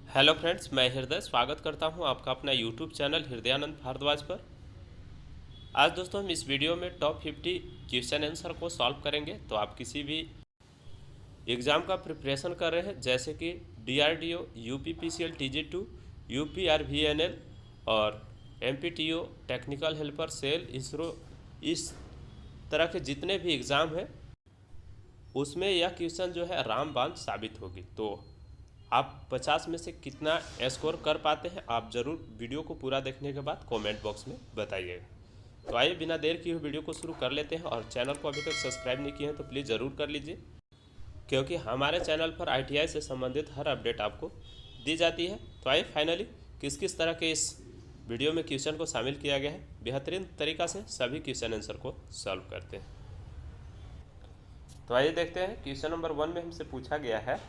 Hello friends, मैं हृदय स्वागत करता हूं आपका अपना यूट्यूब चैनल हृदयानंद भारद्वाज पर। आज दोस्तों हम इस वीडियो में टॉप 50 क्वेश्चन आंसर को सॉल्व करेंगे। तो आप किसी भी एग्ज़ाम का प्रिपरेशन कर रहे हैं जैसे कि डीआरडीओ, यूपीपीसीएल टीजी2, यूपीआरवीएनएल और MPTO, technical helper, cell, ISRO, इस तरह के जितने भी एग्ज़ाम हैं उसमें यह क्वेश्चन जो है रामबाण साबित होगी। तो आप 50 में से कितना स्कोर कर पाते हैं आप ज़रूर वीडियो को पूरा देखने के बाद कमेंट बॉक्स में बताइएगा। तो आइए बिना देर किए हुए वीडियो को शुरू कर लेते हैं। और चैनल को अभी तक सब्सक्राइब नहीं किए हैं तो प्लीज़ ज़रूर कर लीजिए, क्योंकि हमारे चैनल पर आईटीआई से संबंधित हर अपडेट आपको दी जाती है। तो आइए फाइनली किस किस तरह के इस वीडियो में क्वेश्चन को शामिल किया गया है, बेहतरीन तरीक़ा से सभी क्वेश्चन आंसर को सॉल्व करते हैं। तो आइए देखते हैं। क्वेश्चन नंबर 1 में हमसे पूछा गया है,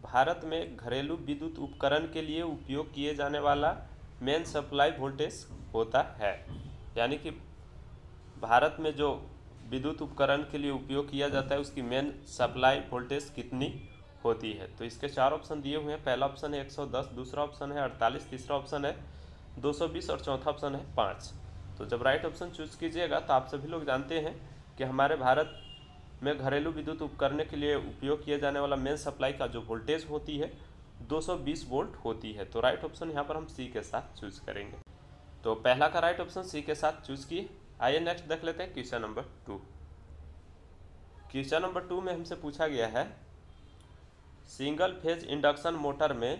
भारत में घरेलू विद्युत उपकरण के लिए उपयोग किए जाने वाला मेन सप्लाई वोल्टेज होता है। यानी कि भारत में जो विद्युत उपकरण के लिए उपयोग किया जाता है उसकी मेन सप्लाई वोल्टेज कितनी होती है। तो इसके 4 ऑप्शन दिए हुए हैं। पहला ऑप्शन है 110, दूसरा ऑप्शन है 48, तीसरा ऑप्शन है 220 और चौथा ऑप्शन है 5। तो जब राइट ऑप्शन चूज कीजिएगा तो आप सभी लोग जानते हैं कि हमारे भारत में घरेलू विद्युत उपकरण के लिए उपयोग किए जाने वाला मेन सप्लाई का जो वोल्टेज होती है 220 वोल्ट होती है। तो राइट ऑप्शन यहाँ पर हम सी के साथ चूज करेंगे। तो पहला का राइट ऑप्शन सी के साथ चूज किए। आइए नेक्स्ट देख लेते हैं क्वेश्चन नंबर 2। क्वेश्चन नंबर 2 में हमसे पूछा गया है, सिंगल फेज इंडक्शन मोटर में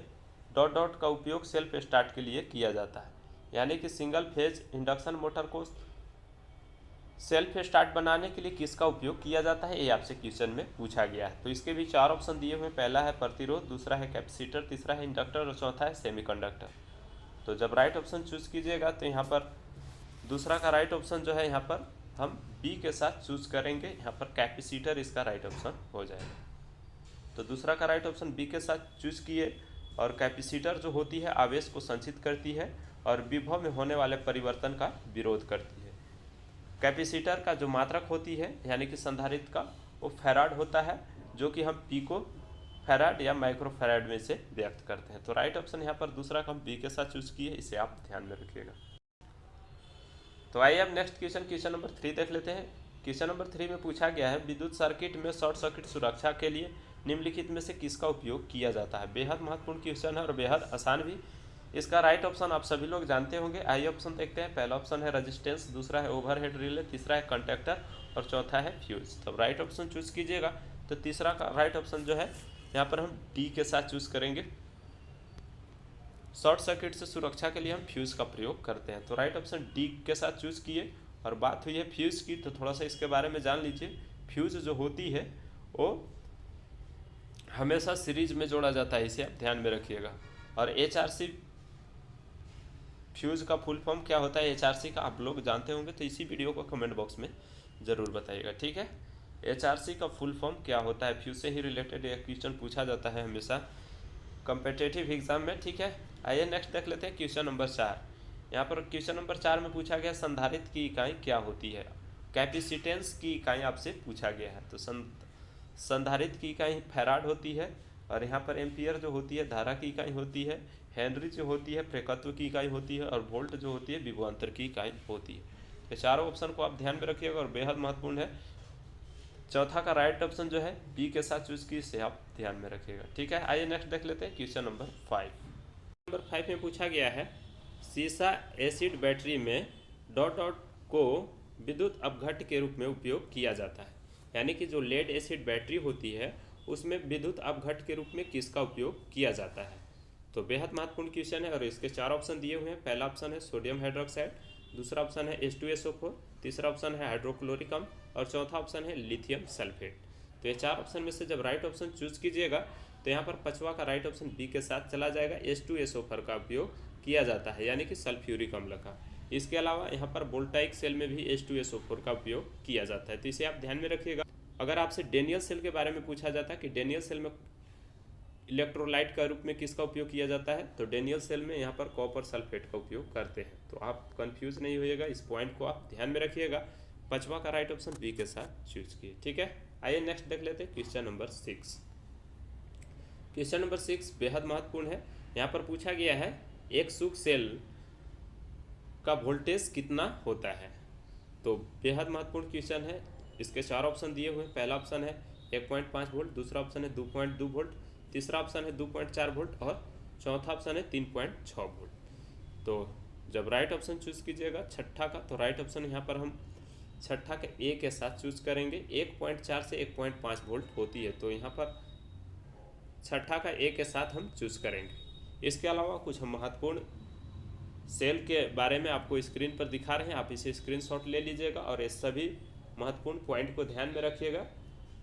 डॉट डॉट का उपयोग सेल्फ स्टार्ट के लिए किया जाता है। यानी कि सिंगल फेज इंडक्शन मोटर को सेल्फ स्टार्ट बनाने के लिए किसका उपयोग किया जाता है, ये आपसे क्वेश्चन में पूछा गया है। तो इसके भी 4 ऑप्शन दिए हुए हैं। पहला है प्रतिरोध, दूसरा है कैपेसिटर, तीसरा है इंडक्टर और चौथा है सेमीकंडक्टर। तो जब राइट ऑप्शन चूज कीजिएगा तो यहाँ पर दूसरा का राइट ऑप्शन जो है यहाँ पर हम बी के साथ चूज करेंगे। यहाँ पर कैपेसिटर इसका राइट ऑप्शन हो जाएगा। तो दूसरा का राइट ऑप्शन बी के साथ चूज किए। और कैपेसिटर जो होती है आवेश को संचित करती है और विभव में होने वाले परिवर्तन का विरोध करती है। कैपेसिटर का जो मात्रक होती है यानी कि संधारित्र का, वो फैराड होता है, जो कि हम पिको फैराड या माइक्रो फैराड में से व्यक्त करते हैं। तो राइट ऑप्शन यहाँ पर दूसरा का हम बी के साथ चूज किए, इसे आप ध्यान में रखिएगा। तो आइए अब नेक्स्ट क्वेश्चन नंबर 3 देख लेते हैं। क्वेश्चन नंबर 3 में पूछा गया है, विद्युत सर्किट में शॉर्ट सर्किट सुरक्षा के लिए निम्नलिखित में से किसका उपयोग किया जाता है। बेहद महत्वपूर्ण क्वेश्चन है और बेहद आसान भी। इसका राइट ऑप्शन आप सभी लोग जानते होंगे। आइए ऑप्शन देखते हैं। पहला ऑप्शन है रेजिस्टेंस, दूसरा है ओवरहेड रिले, तीसरा है कंडक्टर और चौथा है फ्यूज। तो राइट ऑप्शन चूज कीजिएगा। तो तीसरा का राइट ऑप्शन जो है यहाँ पर हम डी के साथ चूज करेंगे। शॉर्ट सर्किट से सुरक्षा के लिए हम फ्यूज का प्रयोग करते हैं। तो राइट ऑप्शन डी के साथ चूज किए। और बात हुई है फ्यूज की, तो थोड़ा सा इसके बारे में जान लीजिए। फ्यूज जो होती है वो हमेशा सीरीज में जोड़ा जाता है, इसे आप ध्यान में रखिएगा। और HRC फ्यूज का फुल फॉर्म क्या होता है HRC का, आप लोग जानते होंगे। तो इसी वीडियो को कमेंट बॉक्स में ज़रूर बताइएगा, ठीक है। HRC का फुल फॉर्म क्या होता है, फ्यूज से ही रिलेटेड एक क्वेश्चन पूछा जाता है हमेशा कम्पिटिटिव एग्जाम में, ठीक है। आइए नेक्स्ट देख लेते हैं क्वेश्चन नंबर 4। यहाँ पर क्वेश्चन नंबर 4 में पूछा गया संधारित्र की इकाई क्या होती है। कैपेसिटेंस की इकाई आपसे पूछा गया है। तो संधारित्र की इकाई फैराड होती है। और यहाँ पर एम्पियर जो होती है धारा की इकाई होती है। हेनरी जो होती है प्रेरकत्व की इकाई होती है। और वोल्ट जो होती है विभवांतर की इकाई होती है। ये चारों ऑप्शन को आप ध्यान में रखिएगा और बेहद महत्वपूर्ण है। चौथा का राइट ऑप्शन जो है बी के साथ चूज की, इसे आप ध्यान में रखिएगा, ठीक है। आइए नेक्स्ट देख लेते हैं क्वेश्चन नंबर 5। नंबर 5 में पूछा गया है, सीसा एसिड बैटरी में डॉट डॉट को विद्युत अपघट्य के रूप में उपयोग किया जाता है। यानी कि जो लेड एसिड बैटरी होती है उसमें विद्युत अपघट्य के रूप में किसका उपयोग किया जाता है। तो बेहद महत्वपूर्ण क्वेश्चन है और इसके 4 ऑप्शन दिए हुए हैं। पहला ऑप्शन है सोडियम हाइड्रोक्साइड, दूसरा ऑप्शन है H2SO4, तीसरा ऑप्शन है हाइड्रोक्लोरिक अम्ल और चौथा ऑप्शन है लिथियम सल्फेट। तो ये 4 ऑप्शन में से जब राइट ऑप्शन चूज कीजिएगा तो यहाँ पर पांचवा का राइट ऑप्शन बी के साथ चला जाएगा। H2SO4 का उपयोग किया जाता है, यानी कि सल्फ्यूरिक अम्ल का। इसके अलावा यहाँ पर वोल्टाइक सेल में भी H2SO4 का उपयोग किया जाता है, तो इसे आप ध्यान में रखिएगा। अगर आपसे डेनियल सेल के बारे में पूछा जाता है कि डेनियल सेल में इलेक्ट्रोलाइट का रूप में किसका उपयोग किया जाता है, तो डेनियल सेल में यहाँ पर कॉपर सल्फेट का उपयोग करते हैं। तो आप कंफ्यूज नहीं होइएगा, इस पॉइंट को आप ध्यान में रखिएगा। पांचवा का राइट ऑप्शन बी के साथ चूज किए, ठीक है। आइए नेक्स्ट देख लेते हैं क्वेश्चन नंबर 6। क्वेश्चन नंबर 6 बेहद महत्वपूर्ण है। यहाँ पर पूछा गया है एक सूख सेल का वोल्टेज कितना होता है। तो बेहद महत्वपूर्ण क्वेश्चन है। इसके 4 ऑप्शन दिए हुए हैं। पहला ऑप्शन है 1.5 वोल्ट, दूसरा ऑप्शन है 2.2 वोल्ट, तीसरा ऑप्शन है 2.4 वोल्ट और चौथा ऑप्शन है 3.6 वोल्ट। तो जब राइट ऑप्शन चूज कीजिएगा छठा का, तो राइट ऑप्शन यहाँ पर हम छठा के ए के साथ चूज करेंगे। 1.4 से 1.5 वोल्ट होती है, तो यहाँ पर छठा का ए के साथ हम चूज करेंगे। इसके अलावा कुछ हम महत्वपूर्ण सेल के बारे में आपको स्क्रीन पर दिखा रहे हैं, आप इसे स्क्रीनशॉट ले लीजिएगा और ये सभी महत्वपूर्ण पॉइंट को ध्यान में रखिएगा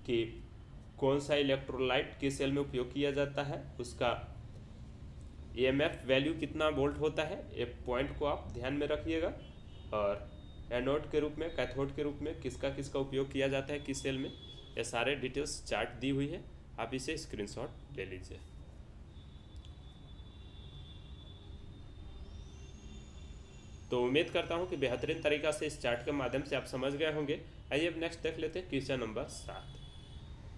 कि कौन सा इलेक्ट्रोलाइट किस सेल में उपयोग किया जाता है, उसका EMF वैल्यू कितना वोल्ट होता है, ये पॉइंट को आप ध्यान में रखिएगा। और एनोड के रूप में, कैथोड के रूप में किसका किसका उपयोग किया जाता है किस सेल में, ये सारे डिटेल्स चार्ट दी हुई है, आप इसे स्क्रीनशॉट ले लीजिए। तो उम्मीद करता हूं कि बेहतरीन तरीका से इस चार्ट के माध्यम से आप समझ गए होंगे। आइए अब नेक्स्ट देख लेते हैं क्वेश्चन नंबर 7।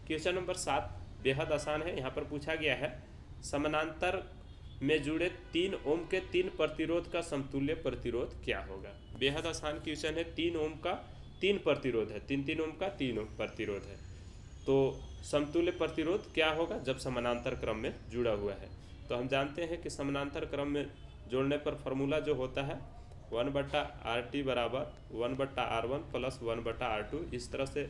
क्वेश्चन नंबर 7 बेहद आसान है। यहाँ पर पूछा गया है समानांतर में जुड़े 3 ओम के 3 प्रतिरोध का समतुल्य प्रतिरोध क्या होगा। बेहद आसान क्वेश्चन है। 3 ओम का 3 प्रतिरोध है, 3 ओम का 3 प्रतिरोध है, तो समतुल्य प्रतिरोध क्या होगा जब समानांतर क्रम में जुड़ा हुआ है। तो हम जानते हैं कि समानांतर क्रम में जोड़ने पर फॉर्मूला जो होता है 1/RT बराबर 1/R1 प्लस 1/R2। इस तरह से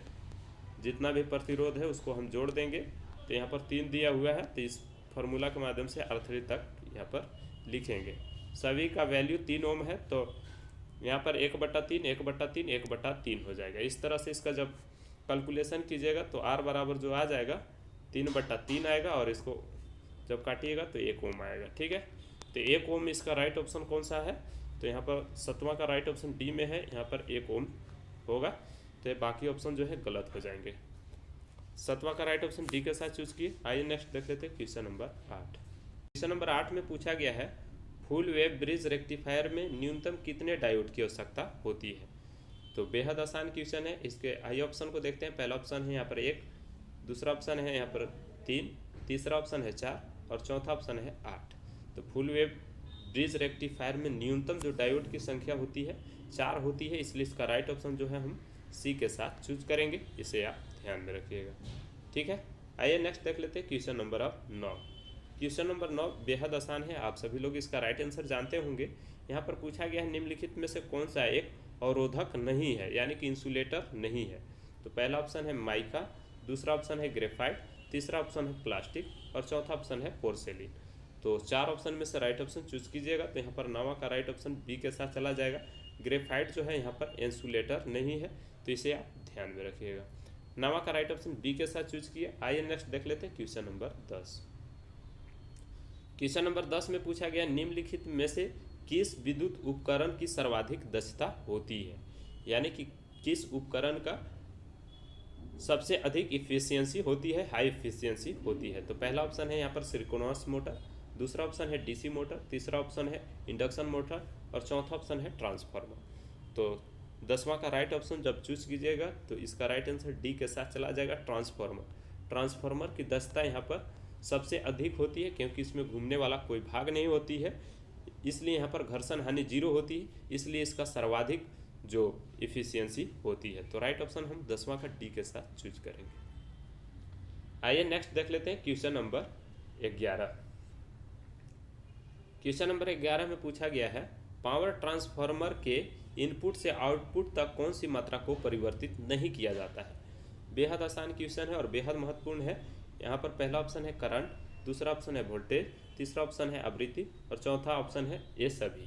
जितना भी प्रतिरोध है उसको हम जोड़ देंगे। तो यहाँ पर 3 दिया हुआ है, तो इस फार्मूला के माध्यम से R3 तक यहाँ पर लिखेंगे। सभी का वैल्यू 3 ओम है, तो यहाँ पर 1/3 1/3 1/3 हो जाएगा। इस तरह से इसका जब कैलकुलेशन कीजिएगा तो R बराबर जो आ जाएगा 3/3 आएगा, और इसको जब काटिएगा तो 1 ओम आएगा। ठीक है, तो 1 ओम इसका राइट ऑप्शन कौन सा है, तो यहाँ पर 7वां का राइट ऑप्शन डी में है, यहाँ पर 1 ओम होगा। तो बाकी ऑप्शन जो है गलत हो जाएंगे। 7वां का राइट ऑप्शन डी के साथ चूज किए। आइए नेक्स्ट देख लेते हैं क्वेश्चन नंबर 8। क्वेश्चन नंबर 8 में पूछा गया है फुल वेव ब्रिज रेक्टिफायर में न्यूनतम कितने डायोड की आवश्यकता होती है। तो बेहद आसान क्वेश्चन है। इसके आई ऑप्शन को देखते हैं। पहला ऑप्शन है यहाँ पर 1, दूसरा ऑप्शन है यहाँ पर 3, तीसरा ऑप्शन है 4 और चौथा ऑप्शन है 8। तो फुल वेव ब्रिज रेक्टिफायर में न्यूनतम जो डायोड की संख्या होती है 4 होती है, इसलिए इसका राइट ऑप्शन जो है हम सी के साथ चूज करेंगे। इसे आप ध्यान में रखिएगा। ठीक है, आइए नेक्स्ट देख लेते हैं क्वेश्चन नंबर 9। क्वेश्चन नंबर 9 बेहद आसान है, आप सभी लोग इसका राइट आंसर जानते होंगे। यहाँ पर पूछा गया है निम्नलिखित में से कौन सा एक अवरोधक नहीं है, यानी कि इंसुलेटर नहीं है। तो पहला ऑप्शन है माइका, दूसरा ऑप्शन है ग्रेफाइट, तीसरा ऑप्शन है प्लास्टिक और चौथा ऑप्शन है पोर्सेलिन। तो 4 ऑप्शन में से राइट ऑप्शन चूज कीजिएगा। तो यहाँ पर 9वां का राइट ऑप्शन बी के साथ चला जाएगा। ग्रेफाइट जो है यहाँ पर इंसुलेटर नहीं है, तो इसे आप ध्यान में रखिएगा। 9वां का राइट ऑप्शन बी के साथ चूज किया। आइए नेक्स्ट देख लेते हैं क्वेश्चन नंबर 10। क्वेश्चन नंबर 10 में पूछा गया निम्नलिखित में से किस विद्युत उपकरण की सर्वाधिक दक्षता होती है, यानी कि किस उपकरण का सबसे अधिक इफिशियंसी होती है, हाई इफिशियंसी होती है। तो पहला ऑप्शन है यहाँ पर सिंक्रोनस मोटर, दूसरा ऑप्शन है डीसी मोटर, तीसरा ऑप्शन है इंडक्शन मोटर और चौथा ऑप्शन है ट्रांसफार्मर। तो 10वां का राइट ऑप्शन जब चूज कीजिएगा तो इसका राइट आंसर डी के साथ चला जाएगा ट्रांसफार्मर। ट्रांसफार्मर की दक्षता यहाँ पर सबसे अधिक होती है, क्योंकि इसमें घूमने वाला कोई भाग नहीं होती है, इसलिए यहाँ पर घर्षण हानि 0 होती है, इसलिए इसका सर्वाधिक जो इफिशियंसी होती है। तो राइट ऑप्शन हम 10वां का डी के साथ चूज करेंगे। आइए नेक्स्ट देख लेते हैं क्वेश्चन नंबर 11। क्वेश्चन नंबर 11 में पूछा गया है पावर ट्रांसफार्मर के इनपुट से आउटपुट तक कौन सी मात्रा को परिवर्तित नहीं किया जाता है। बेहद आसान क्वेश्चन है और बेहद महत्वपूर्ण है। यहाँ पर पहला ऑप्शन है करंट, दूसरा ऑप्शन है वोल्टेज, तीसरा ऑप्शन है आवृत्ति और चौथा ऑप्शन है ये सभी।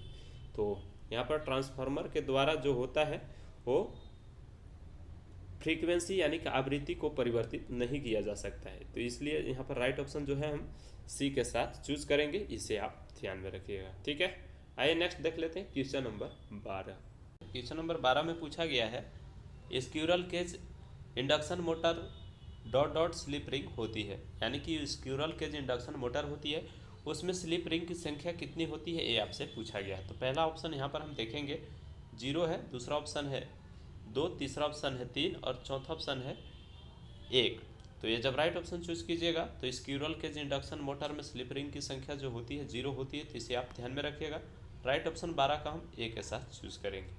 तो यहाँ पर ट्रांसफार्मर के द्वारा जो होता है वो फ्रीक्वेंसी यानी कि आवृत्ति को परिवर्तित नहीं किया जा सकता है, तो इसलिए यहाँ पर राइट ऑप्शन जो है हम सी के साथ चूज करेंगे। इसे आप ध्यान में रखिएगा। ठीक है, आइए नेक्स्ट देख लेते हैं क्वेश्चन नंबर 12। क्वेश्चन नंबर 12 में पूछा गया है squirrel cage induction motor dot dot slip ring होती है, यानी कि स्क्यूरल केज इंडक्शन मोटर होती है, उसमें स्लिप रिंग की संख्या कितनी होती है, ये आपसे पूछा गया है। तो पहला ऑप्शन यहाँ पर हम देखेंगे 0 है, दूसरा ऑप्शन है 2, तीसरा ऑप्शन है 3 और चौथा ऑप्शन है 1। तो ये जब राइट ऑप्शन चूज कीजिएगा तो स्क्विरल केज इंडक्शन मोटर में स्लिप रिंग की संख्या जो होती है 0 होती है, तो इसे आप ध्यान में रखिएगा। राइट ऑप्शन 12 का हम ए के साथ चूज करेंगे।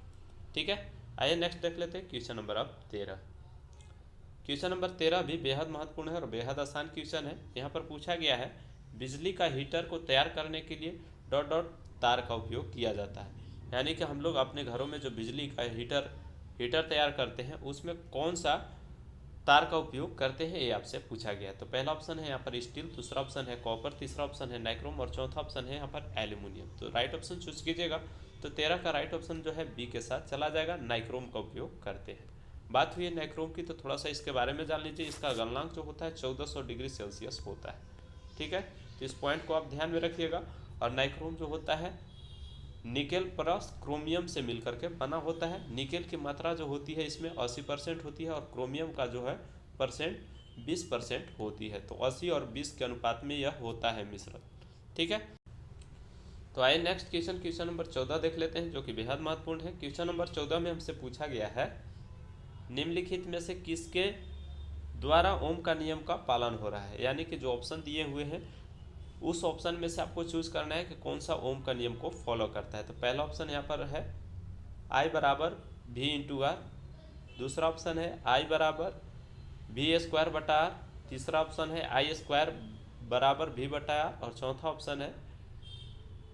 ठीक है, आइए नेक्स्ट देख लेते हैं क्वेश्चन नंबर अब 13। क्वेश्चन नंबर 13 भी बेहद महत्वपूर्ण है और बेहद आसान क्वेश्चन है। यहाँ पर पूछा गया है बिजली का हीटर को तैयार करने के लिए डॉट डॉट तार का उपयोग किया जाता है। यानी कि हम लोग अपने घरों में जो बिजली का हीटर तैयार करते हैं उसमें कौन सा तार का उपयोग करते हैं, ये आपसे पूछा गया। तो पहला ऑप्शन है यहाँ पर स्टील, दूसरा ऑप्शन है कॉपर, तीसरा ऑप्शन है नाइक्रोम और चौथा ऑप्शन है यहाँ पर एल्यूमिनियम। तो राइट ऑप्शन चूज कीजिएगा। तो 13 का राइट ऑप्शन जो है बी के साथ चला जाएगा, नाइक्रोम का उपयोग करते हैं। बात हुई है नाइक्रोम की, तो थोड़ा सा इसके बारे में जान लीजिए। इसका गलनांक जो होता है 1400 डिग्री सेल्सियस होता है। ठीक है, तो इस पॉइंट को आप ध्यान में रखिएगा। और नाइक्रोम जो होता है निकेल प्लस क्रोमियम से मिलकर के बना होता है। निकेल की मात्रा जो होती है इसमें 80% होती है और क्रोमियम का जो है परसेंट 20% होती है। तो 80 और 20 के अनुपात में यह होता है मिश्रण। ठीक है, तो आइए नेक्स्ट क्वेश्चन नंबर 14 देख लेते हैं, जो कि बेहद महत्वपूर्ण है। क्वेश्चन नंबर 14 में हमसे पूछा गया है निम्नलिखित में से किसके द्वारा ओम का नियम का पालन हो रहा है। यानी कि जो ऑप्शन दिए हुए हैं उस ऑप्शन में से आपको चूज करना है कि कौन सा ओम का नियम को फॉलो करता है। तो पहला ऑप्शन यहाँ पर है I बराबर V इंटू आर, दूसरा ऑप्शन है I बराबर V स्क्वायर बटा आर, तीसरा ऑप्शन है I स्क्वायर बराबर V बटा आर और चौथा ऑप्शन है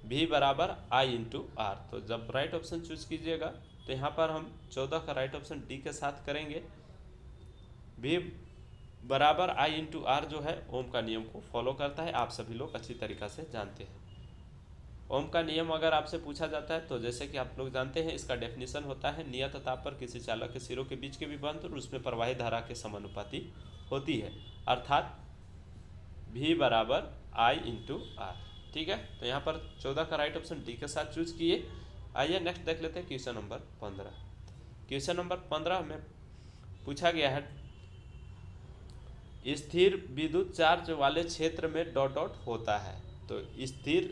V बराबर I इंटू आर। तो जब राइट ऑप्शन चूज कीजिएगा तो यहाँ पर हम 14 का राइट ऑप्शन डी के साथ करेंगे। V बराबर I इंटू आर जो है ओम का नियम को फॉलो करता है, आप सभी लोग अच्छी तरीक़ा से जानते हैं। ओम का नियम अगर आपसे पूछा जाता है तो जैसे कि आप लोग जानते हैं इसका डेफिनेशन होता है नियत ताप पर किसी चालक के सिरों के बीच के विभवांतर और उसमें प्रवाहित धारा के समानुपाती होती है, अर्थात V बराबर I इंटू आर। ठीक है, तो यहाँ पर 14 का राइट ऑप्शन डी के साथ चूज किए। आइए नेक्स्ट देख लेते हैं क्वेश्चन नंबर 15। क्वेश्चन नंबर 15 में पूछा गया है स्थिर विद्युत चार्ज वाले क्षेत्र में डॉट डॉट होता है। तो स्थिर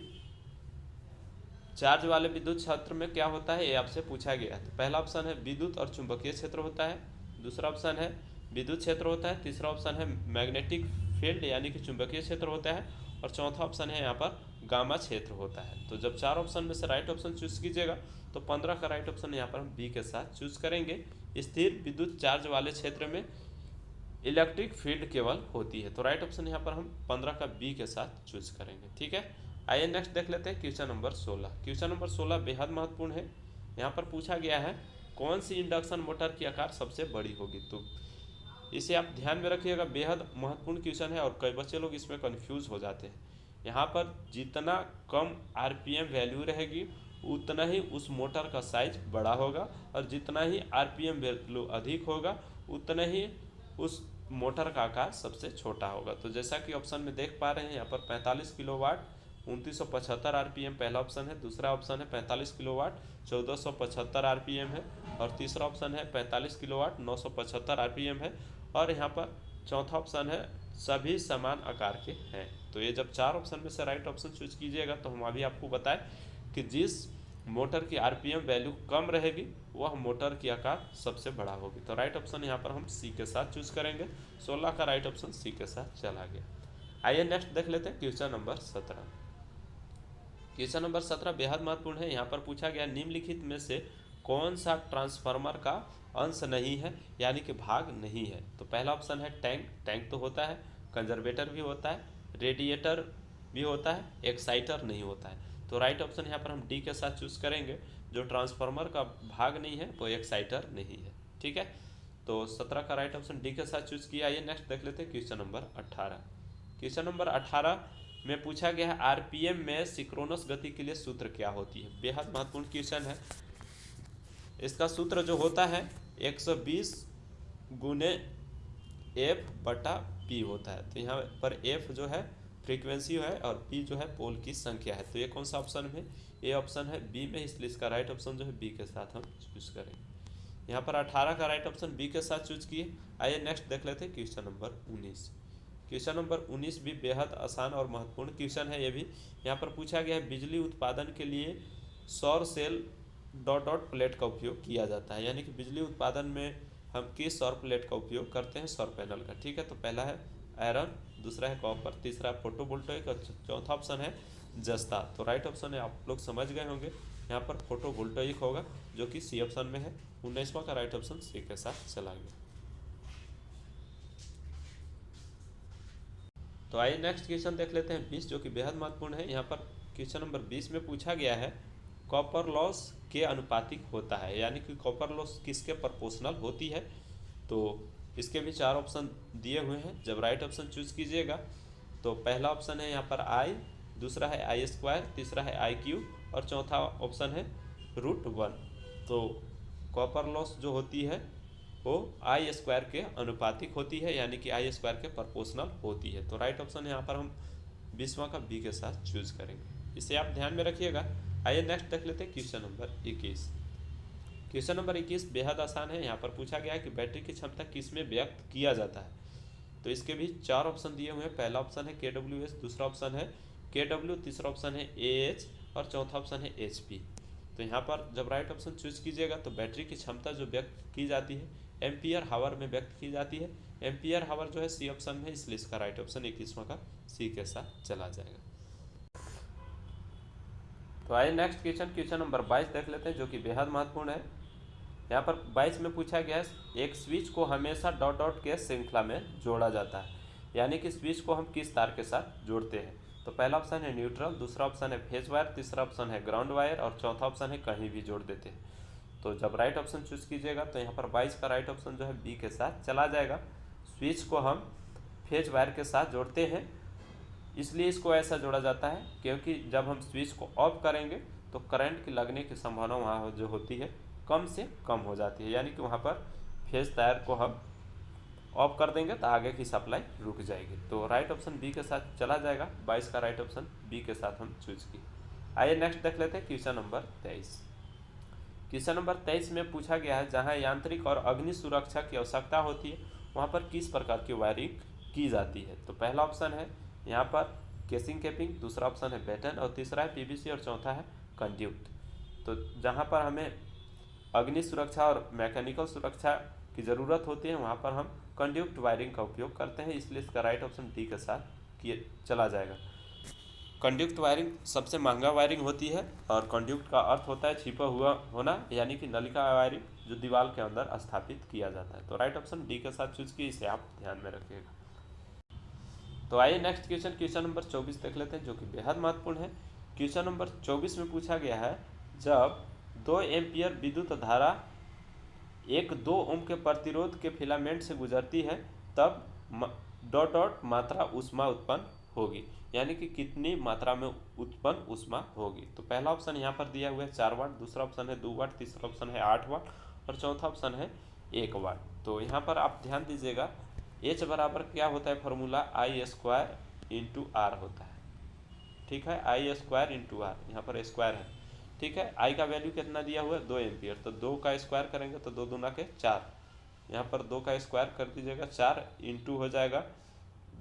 चार्ज वाले विद्युत क्षेत्र में क्या होता है ये आपसे पूछा गया है। तो पहला ऑप्शन है विद्युत और चुंबकीय क्षेत्र होता है, दूसरा ऑप्शन है विद्युत क्षेत्र होता है, तीसरा ऑप्शन है मैग्नेटिक फील्ड यानी कि चुंबकीय क्षेत्र होता है और चौथा ऑप्शन है यहाँ पर गामा क्षेत्र होता है। तो जब 4 ऑप्शन में से राइट ऑप्शन चूज कीजिएगा तो 15 का राइट ऑप्शन यहाँ पर हम बी के साथ चूज करेंगे। स्थिर विद्युत चार्ज वाले क्षेत्र में इलेक्ट्रिक फील्ड केवल होती है। तो राइट ऑप्शन यहाँ पर हम 15 का बी के साथ चूज करेंगे। ठीक है, आइए नेक्स्ट देख लेते हैं क्वेश्चन नंबर 16। क्वेश्चन नंबर 16 बेहद महत्वपूर्ण है। यहाँ पर पूछा गया है कौन सी इंडक्शन मोटर की आकार सबसे बड़ी होगी। तो इसे आप ध्यान में रखिएगा, बेहद महत्वपूर्ण क्वेश्चन है और कई बच्चे लोग इसमें कंफ्यूज हो जाते हैं। यहाँ पर जितना कम आरपीएम वैल्यू रहेगी उतना ही उस मोटर का साइज बड़ा होगा और जितना ही आरपीएम वैल्यू अधिक होगा उतना ही उस मोटर का आकार सबसे छोटा होगा। तो जैसा कि ऑप्शन में देख पा रहे हैं यहाँ पर 45 किलोवाट 2975 आरपीएम पहला ऑप्शन है, दूसरा ऑप्शन है 45 किलोवाट 1475 आरपीएम है और तीसरा ऑप्शन है 45 किलोवाट 975 आरपीएम है और यहाँ पर चौथा ऑप्शन है सभी समान आकार के हैं। तो ये जब 4 ऑप्शन में से राइट ऑप्शन चूज कीजिएगा तो हम अभी आपको बताएं कि जिस मोटर की आरपीएम वैल्यू कम रहेगी वह मोटर की आकार सबसे बड़ा होगी। तो राइट ऑप्शन यहाँ पर हम सी के साथ चूज करेंगे। 16 का राइट ऑप्शन सी के साथ चला गया। आइए नेक्स्ट देख लेते हैं क्वेश्चन नंबर 17। क्वेश्चन नंबर 17 बेहद महत्वपूर्ण है। यहाँ पर पूछा गया निम्नलिखित में से कौन सा ट्रांसफार्मर का अंश नहीं है यानी कि भाग नहीं है। तो पहला ऑप्शन है टैंक तो होता है, कंजर्वेटर भी होता है, रेडिएटर भी होता है, एक्साइटर नहीं होता है। तो राइट ऑप्शन यहाँ पर हम डी के साथ चूज करेंगे। जो ट्रांसफार्मर का भाग नहीं है वो एक्साइटर नहीं है। ठीक है, तो 17 का राइट ऑप्शन डी के साथ चूज किया। आइए नेक्स्ट देख लेते हैं क्वेश्चन नंबर 18। क्वेश्चन नंबर 18 में पूछा गया है आरपीएम में सिंक्रोनस गति के लिए सूत्र क्या होती है। बेहद महत्वपूर्ण क्वेश्चन है। इसका सूत्र जो होता है 120 गुने एफ बटा पी होता है। तो यहाँ पर एफ जो है फ्रीक्वेंसी है और पी जो है पोल की संख्या है। तो ये कौन सा ऑप्शन में, ए ऑप्शन है बी में, इसलिए इसका राइट ऑप्शन जो है बी के साथ हम चूज करेंगे। यहाँ पर 18 का राइट ऑप्शन बी के साथ चूज किए। आइए नेक्स्ट देख लेते हैं क्वेश्चन नंबर 19। क्वेश्चन नंबर 19 भी बेहद आसान और महत्वपूर्ण क्वेश्चन है। ये भी यहाँ पर पूछा गया है बिजली उत्पादन के लिए सौर सेल डॉट डॉट प्लेट का उपयोग किया जाता है। यानी कि बिजली उत्पादन में हम किस सौर प्लेट का उपयोग करते हैं सौर पैनल का। ठीक है, तो पहला है आयरन, दूसरा है कॉपर, तीसरा है फोटोवोल्टाइक और चौथा ऑप्शन है जस्ता। तो राइट ऑप्शन है, आप लोग समझ गए होंगे, यहाँ पर फोटोवोल्टाइक होगा जो कि सी ऑप्शन में है। 19वां का राइट ऑप्शन सी के साथ चला गया। तो आइए नेक्स्ट क्वेश्चन देख लेते हैं 20, जो कि बेहद महत्वपूर्ण है। यहाँ पर क्वेश्चन नंबर 20 में पूछा गया है कॉपर लॉस के अनुपातिक होता है, यानी कि कॉपर लॉस किसके प्रोपोर्शनल होती है। तो इसके भी 4 ऑप्शन दिए हुए हैं। जब राइट ऑप्शन चूज कीजिएगा तो पहला ऑप्शन है यहाँ पर आई, दूसरा है I², तीसरा है IQ और चौथा ऑप्शन है √1। तो कॉपर लॉस जो होती है वो I² के अनुपातिक होती है, यानी कि I² के प्रोपोर्शनल होती है। तो राइट ऑप्शन यहाँ पर हम 20वां का बी के साथ चूज करेंगे, इसे आप ध्यान में रखिएगा। आइए नेक्स्ट देख लेते हैं क्वेश्चन नंबर 21। क्वेश्चन नंबर 21 बेहद आसान है। यहाँ पर पूछा गया है कि बैटरी की क्षमता किस में व्यक्त किया जाता है। तो इसके भी 4 ऑप्शन दिए हुए हैं। पहला ऑप्शन है kWh, दूसरा ऑप्शन है kW, तीसरा ऑप्शन है AH और चौथा ऑप्शन है HP। तो यहाँ पर जब राइट ऑप्शन चूज कीजिएगा तो बैटरी की क्षमता जो व्यक्त की जाती है एम्पियर हावर में व्यक्त की जाती है। एम्पियर हावर जो है सी ऑप्शन में है, इसलिए इसका राइट ऑप्शन 21वां का सी के साथ चला जाएगा। तो आइए नेक्स्ट क्वेश्चन नंबर 22 देख लेते हैं, जो कि बेहद महत्वपूर्ण है। यहाँ पर 22 में पूछा गया है एक स्विच को हमेशा डॉट डॉट के श्रृंखला में जोड़ा जाता है, यानी कि स्विच को हम किस तार के साथ जोड़ते हैं। तो पहला ऑप्शन है न्यूट्रल, दूसरा ऑप्शन है फेज वायर, तीसरा ऑप्शन है ग्राउंड वायर और चौथा ऑप्शन है कहीं भी जोड़ देते हैं। तो जब राइट ऑप्शन चूज कीजिएगा तो यहाँ पर 22 का राइट ऑप्शन जो है बी के साथ चला जाएगा। स्विच को हम फेज वायर के साथ जोड़ते हैं, इसलिए इसको ऐसा जोड़ा जाता है क्योंकि जब हम स्विच को ऑफ करेंगे तो करंट की लगने की संभावना वहाँ जो होती है कम से कम हो जाती है, यानी कि वहाँ पर फेज तार को हम ऑफ कर देंगे तो आगे की सप्लाई रुक जाएगी। तो राइट ऑप्शन बी के साथ चला जाएगा। 22 का राइट ऑप्शन बी के साथ हम चूज किए। आइए नेक्स्ट देख लेते हैं क्वेश्चन नंबर 23। क्वेश्चन नंबर 23 में पूछा गया है जहां यांत्रिक और अग्नि सुरक्षा की आवश्यकता होती है वहां पर किस प्रकार की वायरिंग की जाती है। तो पहला ऑप्शन है यहाँ पर केसिंग कैपिंग, दूसरा ऑप्शन है बैटन और तीसरा है PVC और चौथा है कंड्यूट। तो जहाँ पर हमें अग्नि सुरक्षा और मैकेनिकल सुरक्षा की ज़रूरत होती है वहाँ पर हम कंड्यूट वायरिंग का उपयोग करते हैं, इसलिए इसका राइट ऑप्शन डी के साथ किए चला जाएगा। कंड्यूट वायरिंग सबसे महंगा वायरिंग होती है और कंड्यूट का अर्थ होता है छिपा हुआ होना, यानी कि नलिका वायरिंग जो दीवार के अंदर स्थापित किया जाता है। तो राइट ऑप्शन डी के साथ चूज किए, इसे आप ध्यान में रखिएगा। तो आइए नेक्स्ट क्वेश्चन नंबर 24 देख लेते हैं, जो कि बेहद महत्वपूर्ण है। क्वेश्चन नंबर 24 में पूछा गया है जब 2 एम्पियर विद्युत धारा एक 2 ओम के प्रतिरोध के फिलामेंट से गुजरती है तब डॉट डॉट मात्रा ऊष्मा उत्पन्न होगी, यानी कि कितनी मात्रा में उत्पन्न ऊष्मा होगी। तो पहला ऑप्शन यहाँ पर दिया हुआ है 4 वाट, दूसरा ऑप्शन है 2 वाट, तीसरा ऑप्शन है 8 वाट और चौथा ऑप्शन है 1 वाट। तो यहाँ पर आप ध्यान दीजिएगा H बराबर क्या होता है, फॉर्मूला I² × R होता है। ठीक है, I² × R, यहाँ पर स्क्वायर है। ठीक है, I का वैल्यू कितना दिया हुआ है 2 एम्पियर, तो 2 का स्क्वायर करेंगे तो 2 दूना के 4, यहाँ पर 2 का स्क्वायर कर दीजिएगा 4 इंटू हो जाएगा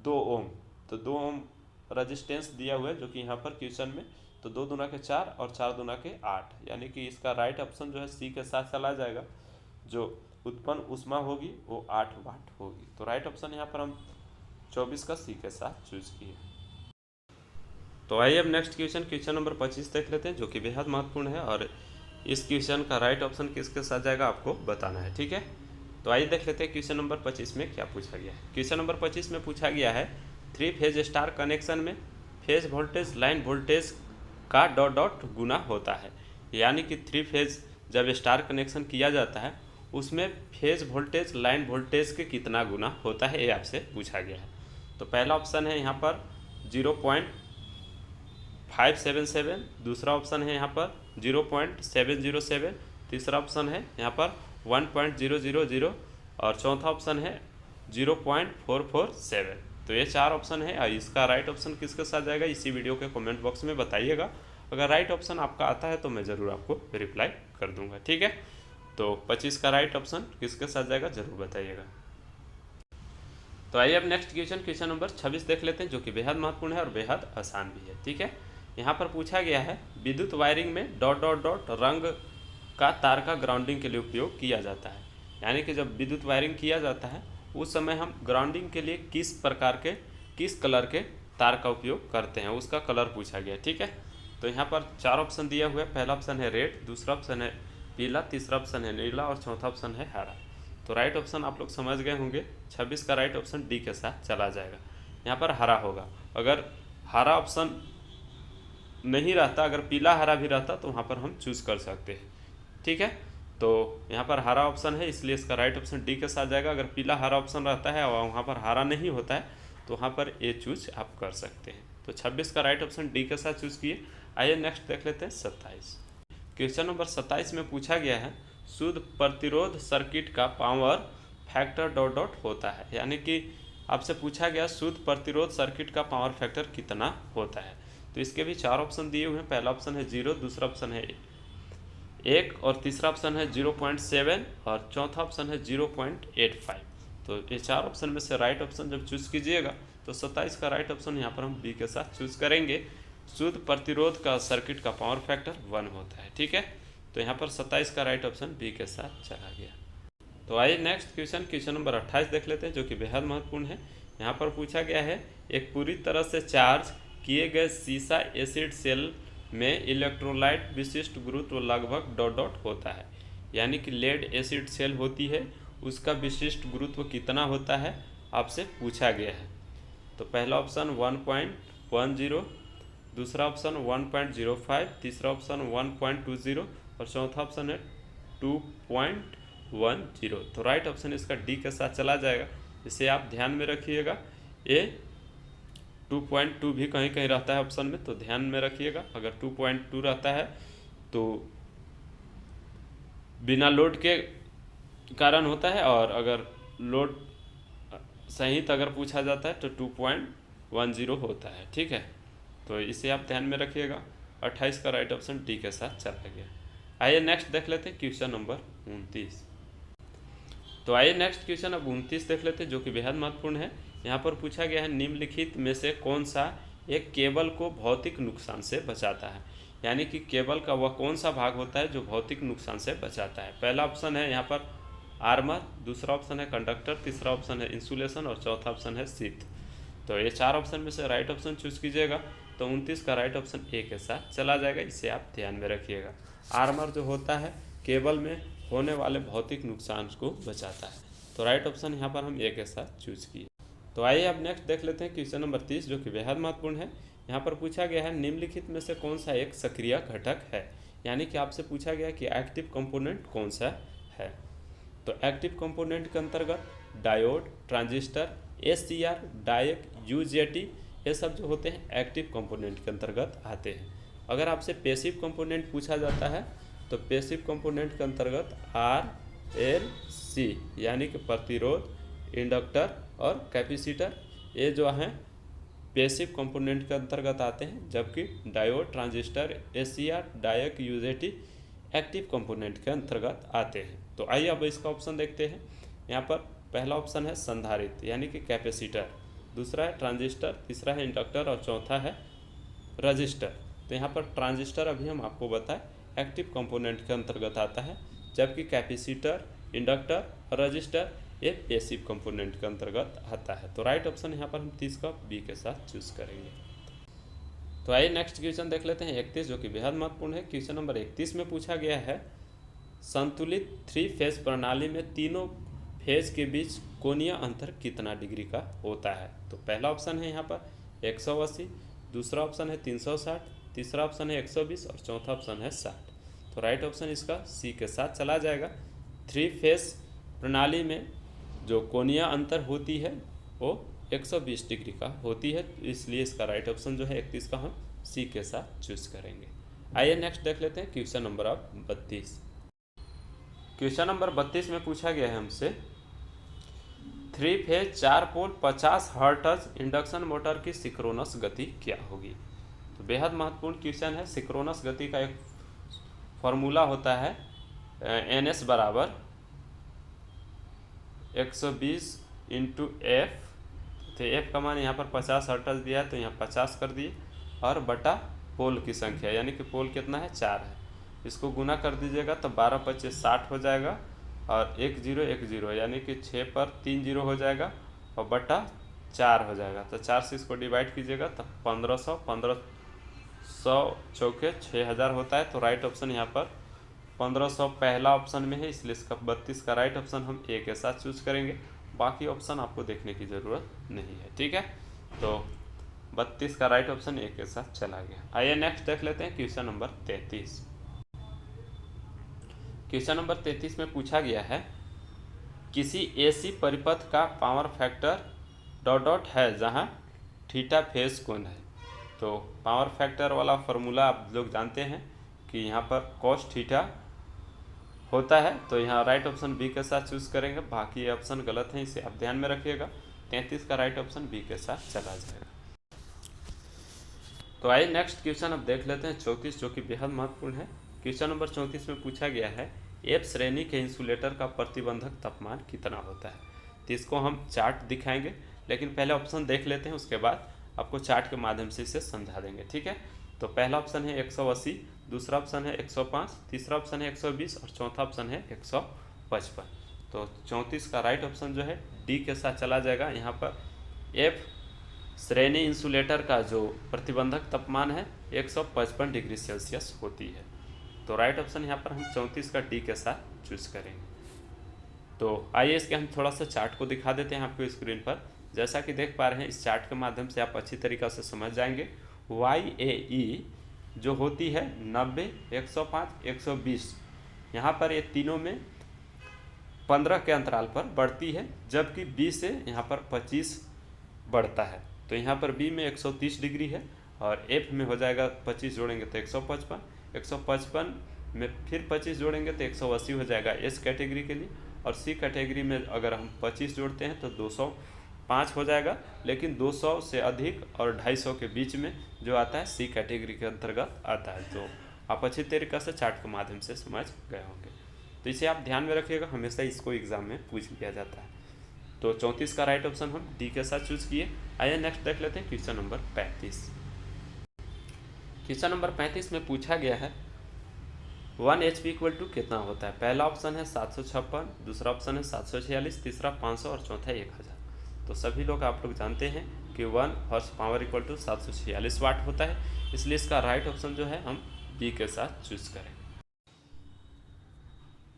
2 ओम। तो 2 ओम रजिस्टेंस दिया हुआ है जो कि यहाँ पर क्वेश्चन में, तो 2 दूना के 4 और 4 दूना के 8, यानी कि इसका राइट ऑप्शन जो है सी के साथ चला जाएगा। जो उत्पन्न ऊष्मा होगी वो 8 वाट होगी। तो राइट ऑप्शन यहाँ पर हम 24 का सी के साथ चूज किए। तो आइए अब नेक्स्ट क्वेश्चन नंबर 25 देख लेते हैं, जो कि बेहद महत्वपूर्ण है और इस क्वेश्चन का राइट ऑप्शन किसके साथ जाएगा आपको बताना है। ठीक है, तो आइए देख लेते हैं क्वेश्चन नंबर 25 में क्या पूछा गया है। क्वेश्चन नंबर 25 में पूछा गया है 3 फेज स्टार कनेक्शन में फेज वोल्टेज लाइन वोल्टेज का डॉट डॉट गुना होता है, यानी कि 3 फेज जब स्टार कनेक्शन किया जाता है उसमें फेज वोल्टेज लाइन वोल्टेज के कितना गुना होता है, ये आपसे पूछा गया है। तो पहला ऑप्शन है यहाँ पर 0.577, दूसरा ऑप्शन है यहाँ पर 0.707, तीसरा ऑप्शन है यहाँ पर 1.000 और चौथा ऑप्शन है 0.447। तो ये 4 ऑप्शन है और इसका राइट ऑप्शन किसके साथ जाएगा इसी वीडियो के कमेंट बॉक्स में बताइएगा। अगर राइट ऑप्शन आपका आता है तो मैं ज़रूर आपको रिप्लाई कर दूंगा। ठीक है, तो 25 का राइट ऑप्शन किसके साथ जाएगा ज़रूर बताइएगा। तो आइए अब नेक्स्ट क्वेश्चन नंबर 26 देख लेते हैं, जो कि बेहद महत्वपूर्ण है और बेहद आसान भी है। ठीक है, यहाँ पर पूछा गया है विद्युत वायरिंग में डॉट डॉट डॉट रंग का तार का ग्राउंडिंग के लिए उपयोग किया जाता है, यानी कि जब विद्युत वायरिंग किया जाता है उस समय हम ग्राउंडिंग के लिए किस कलर के तार का उपयोग करते हैं, उसका कलर पूछा गया। ठीक है, तो यहाँ पर 4 ऑप्शन दिया हुआ है। पहला ऑप्शन है रेड, दूसरा ऑप्शन है पीला, तीसरा ऑप्शन है नीला और चौथा ऑप्शन है हरा। तो राइट ऑप्शन आप लोग समझ गए होंगे, 26 का राइट ऑप्शन डी के साथ चला जाएगा। यहाँ पर हरा होगा। अगर हरा ऑप्शन नहीं रहता, अगर पीला हरा भी रहता तो वहाँ पर हम चूज़ कर सकते हैं। ठीक है, तो यहाँ पर हरा ऑप्शन है इसलिए इसका राइट ऑप्शन डी के साथ जाएगा। अगर पीला हरा ऑप्शन रहता है और वहाँ पर हरा नहीं होता है तो वहाँ पर ए चूज आप कर सकते हैं। तो 26 का राइट ऑप्शन डी के साथ चूज़ किए। आइए नेक्स्ट देख लेते हैं 27। क्वेश्चन नंबर 27 में पूछा गया है शुद्ध प्रतिरोध सर्किट का पावर फैक्टर डॉट डॉट होता है, यानी कि आपसे पूछा गया शुद्ध प्रतिरोध सर्किट का पावर फैक्टर कितना होता है। तो इसके भी 4 ऑप्शन दिए हुए हैं। पहला ऑप्शन है 0, दूसरा ऑप्शन है 1 और तीसरा ऑप्शन है 0.7 और चौथा ऑप्शन है 0.85। तो ये 4 ऑप्शन में से राइट ऑप्शन जब चूज़ कीजिएगा तो 27 का राइट ऑप्शन यहाँ पर हम बी के साथ चूज़ करेंगे। शुद्ध प्रतिरोध का सर्किट का पावर फैक्टर 1 होता है। ठीक है, तो यहाँ पर 27 का राइट ऑप्शन बी के साथ चला गया। तो आइए नेक्स्ट क्वेश्चन नंबर 28 देख लेते हैं, जो कि बेहद महत्वपूर्ण है। यहाँ पर पूछा गया है एक पूरी तरह से चार्ज किए गए सीसा एसिड सेल में इलेक्ट्रोलाइट विशिष्ट गुरुत्व लगभग डॉट डॉट होता है, यानी कि लेड एसिड सेल होती है उसका विशिष्ट गुरुत्व कितना होता है आपसे पूछा गया है। तो पहला ऑप्शन 1.10, दूसरा ऑप्शन 1.05, तीसरा ऑप्शन 1.20 और चौथा ऑप्शन है 2.10। तो राइट ऑप्शन इसका डी के साथ चला जाएगा। इसे आप ध्यान में रखिएगा। ये 2.2 भी कहीं कहीं रहता है ऑप्शन में, तो ध्यान में रखिएगा। अगर 2.2 रहता है तो बिना लोड के कारण होता है, और अगर लोड सहित अगर पूछा जाता है तो 2.10 होता है। ठीक है, तो इसे आप ध्यान में रखिएगा। 28 का राइट ऑप्शन डी के साथ चला गया। आइए नेक्स्ट देख लेते हैं क्वेश्चन नंबर 29। तो आइए नेक्स्ट क्वेश्चन अब 29 देख लेते हैं, जो कि बेहद महत्वपूर्ण है। यहाँ पर पूछा गया है निम्नलिखित में से कौन सा एक केबल को भौतिक नुकसान से बचाता है, यानी कि केबल का वह कौन सा भाग होता है जो भौतिक नुकसान से बचाता है। पहला ऑप्शन है यहाँ पर आर्मर, दूसरा ऑप्शन है कंडक्टर, तीसरा ऑप्शन है इंसुलेशन और चौथा ऑप्शन है शीट। तो ये 4 ऑप्शन में से राइट ऑप्शन चूज कीजिएगा। तो 29 का राइट ऑप्शन ए के साथ चला जाएगा। इसे आप ध्यान में रखिएगा। आर्मर जो होता है केबल में होने वाले भौतिक नुकसान को बचाता है। तो राइट ऑप्शन यहाँ पर हम ए के साथ चूज किए। तो आइए अब नेक्स्ट देख लेते हैं क्वेश्चन नंबर 30, जो कि बेहद महत्वपूर्ण है। यहाँ पर पूछा गया है निम्नलिखित में से कौन सा एक सक्रिय घटक है, यानी कि आपसे पूछा गया कि एक्टिव कंपोनेंट कौन सा है। तो एक्टिव कंपोनेंट के अंतर्गत डायोड, ट्रांजिस्टर, एससीआर, डायक, यूजेटी, ये सब जो होते हैं एक्टिव कंपोनेंट के अंतर्गत आते हैं। अगर आपसे पैसिव कंपोनेंट पूछा जाता है तो पैसिव कंपोनेंट के अंतर्गत आर, एल, सी, यानी कि प्रतिरोध, इंडक्टर और कैपेसिटर, ये जो हैं पैसिव कंपोनेंट के अंतर्गत आते हैं, जबकि diode, transistor, SCR, डायक, UJT active component के अंतर्गत आते हैं। तो आइए अब इसका ऑप्शन देखते हैं। यहाँ पर पहला ऑप्शन है संधारित्र, यानी कि कैपेसिटर, दूसरा है ट्रांजिस्टर, तीसरा है इंडक्टर और चौथा है रजिस्टर। तो यहाँ पर ट्रांजिस्टर अभी हम आपको बताएं एक्टिव कंपोनेंट के अंतर्गत आता है, जबकि कैपेसिटर, इंडक्टर और रजिस्टर ये पैसिव कंपोनेंट के अंतर्गत आता है। तो राइट ऑप्शन यहाँ पर हम 30 का बी के साथ चूज करेंगे। तो आइए नेक्स्ट क्वेश्चन देख लेते हैं 31, जो कि बेहद महत्वपूर्ण है। क्वेश्चन नंबर 31 में पूछा गया है संतुलित 3 फेज प्रणाली में तीनों फेज के बीच कोणीय अंतर कितना डिग्री का होता है। तो पहला ऑप्शन है यहाँ पर 180, दूसरा ऑप्शन है 360, तीसरा ऑप्शन है 120 और चौथा ऑप्शन है 60। तो राइट ऑप्शन इसका सी के साथ चला जाएगा। 3 फेज प्रणाली में जो कोणीय अंतर होती है वो 120 डिग्री का होती है, इसलिए इसका राइट ऑप्शन जो है 31 का हम सी के साथ चूज करेंगे। आइए नेक्स्ट देख लेते हैं क्वेश्चन नंबर 32। क्वेश्चन नंबर 32 में पूछा गया है हमसे 3 फेज 4 पोल 50 हर्ट्ज इंडक्शन मोटर की सिंक्रोनस गति क्या होगी। तो बेहद महत्वपूर्ण क्वेश्चन है। सिंक्रोनस गति का एक फॉर्मूला होता है NS बराबर 120 इंटू एफ। तो एफ का मान यहाँ पर 50 हर्ट्ज दिया है तो यहाँ 50 कर दिए, और बटा पोल की संख्या, यानी कि पोल कितना है 4 है, इसको गुना कर दीजिएगा तो 12 × 25 = 60 हो जाएगा, और 1 0 1 0, यानी कि 6 पर 3 0 हो जाएगा और बटा 4 हो जाएगा। तो 4 से इसको डिवाइड कीजिएगा तो 1500, 1500 चौके 6000 होता है। तो राइट ऑप्शन यहाँ पर 1500 पहला ऑप्शन में है, इसलिए इसका 32 का राइट ऑप्शन हम ए के साथ चूज करेंगे। बाकी ऑप्शन आपको देखने की ज़रूरत नहीं है, ठीक है। तो 32 का राइट ऑप्शन ए के साथ चला गया। आइए नेक्स्ट देख लेते हैं क्वेश्चन नंबर 33। क्वेश्चन नंबर 33 में पूछा गया है किसी एसी परिपथ का पावर फैक्टर डॉट डॉट है जहां थीटा फेज कोण है। तो पावर फैक्टर वाला फॉर्मूला आप लोग जानते हैं कि यहाँ पर cos थीटा होता है। तो यहाँ राइट ऑप्शन बी के साथ चूज करेंगे, बाकी ऑप्शन गलत है, इसे आप ध्यान में रखिएगा। 33 का राइट ऑप्शन बी के साथ चला जाएगा। तो आइए नेक्स्ट क्वेश्चन अब देख लेते हैं 34, जो कि बेहद महत्वपूर्ण है। क्वेश्चन नंबर 34 में पूछा गया है एफ श्रेणी के इंसुलेटर का प्रतिबंधक तापमान कितना होता है। तो इसको हम चार्ट दिखाएंगे, लेकिन पहले ऑप्शन देख लेते हैं, उसके बाद आपको चार्ट के माध्यम से इसे समझा देंगे, ठीक है। तो पहला ऑप्शन है 180, दूसरा ऑप्शन है 105, तीसरा ऑप्शन है 120 और चौथा ऑप्शन है 155। तो 34 का राइट ऑप्शन जो है डी के साथ चला जाएगा। यहाँ पर एफ श्रेणी इंसुलेटर का जो प्रतिबंधक तापमान है 155 डिग्री सेल्सियस होती है। तो राइट ऑप्शन यहाँ पर हम 34 का डी के साथ चूज करेंगे। तो आइए इसके हम थोड़ा सा चार्ट को दिखा देते हैं आपको स्क्रीन पर। जैसा कि देख पा रहे हैं, इस चार्ट के माध्यम से आप अच्छी तरीक़ा से समझ जाएंगे। YAE जो होती है 90, 105, 120, यहाँ पर ये तीनों में 15 के अंतराल पर बढ़ती है, जबकि B से यहाँ पर 25 बढ़ता है। तो यहाँ पर B में 130 डिग्री है और F में हो जाएगा 25 जोड़ेंगे तो 155, 155 में फिर 25 जोड़ेंगे तो 180 हो जाएगा S कैटेगरी के लिए, और C कैटेगरी में अगर हम 25 जोड़ते हैं तो 205 हो जाएगा। लेकिन 200 से अधिक और 250 के बीच में जो आता है C कैटेगरी के अंतर्गत आता है। तो आप अच्छी तरीक़े से चार्ट के माध्यम से समझ गए होंगे। तो इसे आप ध्यान में रखिएगा, हमेशा इसको एग्जाम में पूछ लिया जाता है। तो 34 का राइट ऑप्शन हम डी के साथ चूज किए। आइए नेक्स्ट देख लेते हैं क्वेश्चन नंबर 35। क्वेश्चन नंबर 35 में पूछा गया है 1 HP इक्वल टू कितना होता है। पहला ऑप्शन है 756, दूसरा ऑप्शन है 746, तीसरा 500 और चौथा 1000। तो सभी लोग आप लोग जानते हैं कि 1 हॉर्स पावर इक्वल टू 746 वाट होता है, इसलिए इसका राइट ऑप्शन जो है हम बी के साथ चूज करेंगे।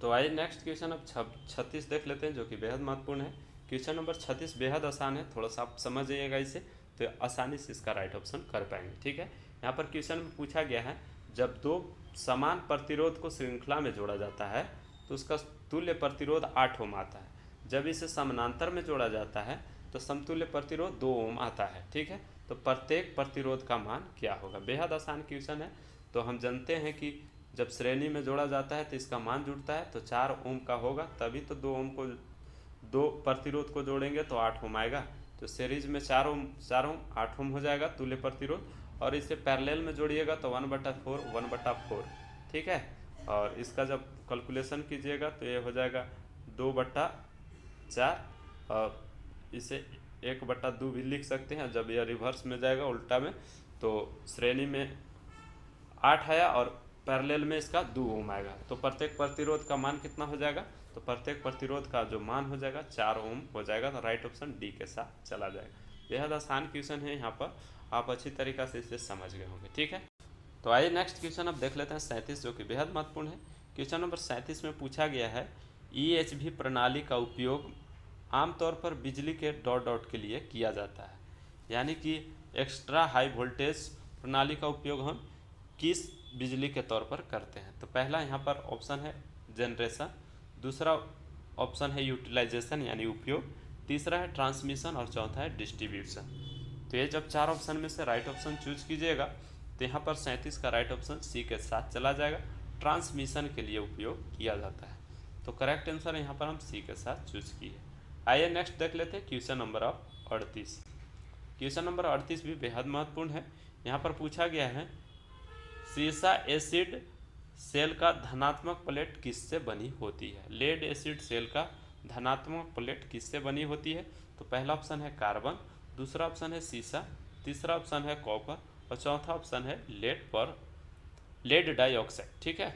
तो आइए नेक्स्ट क्वेश्चन अब 36 देख लेते हैं, जो कि बेहद महत्वपूर्ण है। क्वेश्चन नंबर 36 बेहद आसान है, थोड़ा सा आप समझ जाइएगा इसे, तो आसानी से इसका राइट ऑप्शन कर पाएंगे, ठीक है। यहाँ पर क्वेश्चन में पूछा गया है जब दो समान प्रतिरोध को श्रृंखला में जोड़ा जाता है तो उसका तुल्य प्रतिरोध 8 ओम आता है। जब इसे समानांतर में जोड़ा जाता है तो समतुल्य प्रतिरोध 2 ओम आता है, ठीक है। तो प्रत्येक प्रतिरोध का मान क्या होगा। बेहद आसान क्वेश्चन है। तो हम जानते हैं कि जब श्रेणी में जोड़ा जाता है तो इसका मान जुड़ता है, तो 4 ओम का होगा, तभी तो 2 ओम को 2 प्रतिरोध को जोड़ेंगे तो 8 ओम आएगा। तो सीरीज में 4 ओम 8 ओम हो जाएगा तुल्य प्रतिरोध, और इसे पैरेलल में जोड़िएगा तो 1/4 1/4, ठीक है। और इसका जब कैलकुलेशन कीजिएगा तो ये हो जाएगा 2/4, और इसे 1/2 भी लिख सकते हैं। जब यह रिवर्स में जाएगा उल्टा में तो श्रेणी में 8 आया और पैरेलल में इसका 2 ओम आएगा। तो प्रत्येक प्रतिरोध का मान कितना हो जाएगा, तो प्रत्येक प्रतिरोध का जो मान हो जाएगा 4 ओम हो जाएगा। तो राइट ऑप्शन डी के साथ चला जाएगा। बेहद आसान क्वेश्चन है, यहाँ पर आप अच्छी तरीक़ा से इसे समझ गए होंगे, ठीक है। तो आइए नेक्स्ट क्वेश्चन अब देख लेते हैं 37, जो कि बेहद महत्वपूर्ण है। क्वेश्चन नंबर 37 में पूछा गया है EHV प्रणाली का उपयोग आमतौर पर बिजली के डॉट डॉट के लिए किया जाता है, यानी कि एक्स्ट्रा हाई वोल्टेज प्रणाली का उपयोग हम किस बिजली के तौर पर करते हैं। तो पहला यहाँ पर ऑप्शन है जनरेशन, दूसरा ऑप्शन है यूटिलाइजेशन यानी उपयोग, तीसरा है ट्रांसमिशन और चौथा है डिस्ट्रीब्यूशन। तो ये जब 4 ऑप्शन में से राइट ऑप्शन चूज कीजिएगा तो यहाँ पर 37 का राइट ऑप्शन सी के साथ चला जाएगा। ट्रांसमिशन के लिए उपयोग किया जाता है। तो करेक्ट आंसर यहाँ पर हम सी के साथ चूज किए। आइए नेक्स्ट देख लेते हैं क्वेश्चन नंबर 38। क्वेश्चन नंबर 38 भी बेहद महत्वपूर्ण है। यहाँ पर पूछा गया है सीसा एसिड सेल का धनात्मक प्लेट किससे बनी होती है। लेड एसिड सेल का धनात्मक प्लेट किससे बनी होती है। तो पहला ऑप्शन है कार्बन, दूसरा ऑप्शन है सीसा, तीसरा ऑप्शन है कॉपर और चौथा ऑप्शन है लेड डाइऑक्साइड, ठीक है।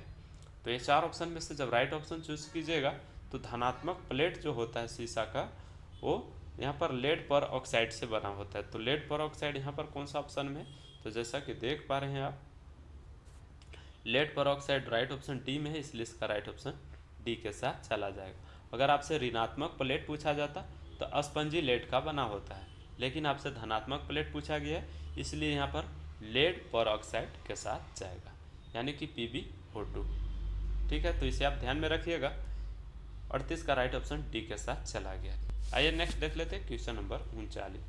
तो ये 4 ऑप्शन में से जब राइट ऑप्शन चूज कीजिएगा तो धनात्मक प्लेट जो होता है शीशा का वो यहाँ पर लेड पर ऑक्साइड से बना होता है। तो लेड पर ऑक्साइड यहाँ पर कौन सा ऑप्शन में, तो जैसा कि देख पा रहे हैं आप लेड पर ऑक्साइड राइट ऑप्शन डी में है, इसलिए इसका राइट ऑप्शन डी के साथ चला जाएगा। अगर आपसे ऋणात्मक प्लेट पूछा जाता तो स्पंजी लेड का बना होता है, लेकिन आपसे धनात्मक प्लेट पूछा गया है इसलिए यहाँ पर लेड पर ऑक्साइड के साथ जाएगा, यानी कि PbO2। ठीक है, तो इसे आप ध्यान में रखिएगा। 38 का राइट ऑप्शन डी के साथ चला गया। आइए नेक्स्ट देख लेते हैं क्वेश्चन नंबर 39।